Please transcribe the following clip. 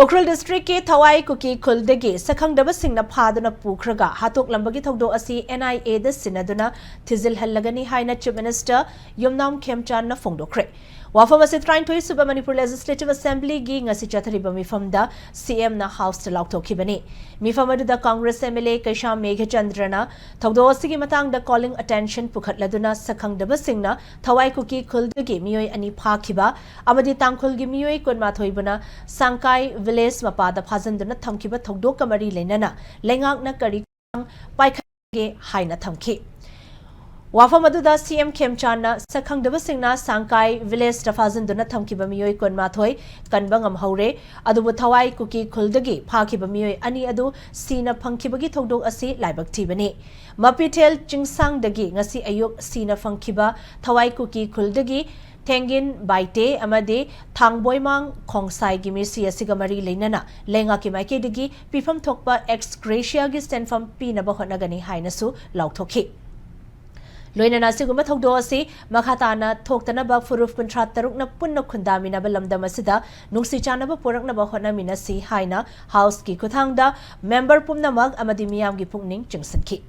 Ukhrul district ke Thawai Kuki Khuldagi sakhang daba singna phaduna pukhraga hatok lambagi thogdo asi NIA da sinaduna thizil hallagani haina Chief Minister Yumnam Khemchand na phongdokre wafam ase train thoi suba Manipur Legislative Assembly gi ngasi chathariba mifamda CM na house ta laukthokibani mifam adu da Congress MLA Kaisham Meghachandrana thogdo asi gi matang da calling attention pukhatladuna sakhang daba singna Thawai Kuki Khuldagi miyoi ani phakhiba amadi tangkhul gi miyoi kunma thoibuna Sangkai village mapada phajanduna thamkiba thogdok kamari leinana lengak na kari paikhage haina thamki wafam aduda CM Khemchand na sakhang daba singna Sangkai village ta phajanduna thamkiba miyoi konma thoi kanbangam haure adubu Thawai Kuki Khuldagi phakhiba miyoi ani adu sina phangkhibagi thogdok asi laibak thibani Mapitel Chingsang dagi ngasi ayuk sina phangkhiba Thawai Kuki Khuldagi Tengin Baite Amade Thangboimang Khongsai Gimisi Asigamari Lenana Lenga Kimaike Digi Pifam Thokpa ex gratia gi stand from Pina Bahonagani Hainasu Lauthoki Loinana Siguma Thogdo asi Makhatana Thoktana Bak Furuf Kuntra Tarukna Punna Kundamina Balamdamasida Nungsi Chanaba Purakna Bahona Minasi Haina House Ki Kuthangda Member Pumnamag Amadimiam Gi Pungning Chingsanki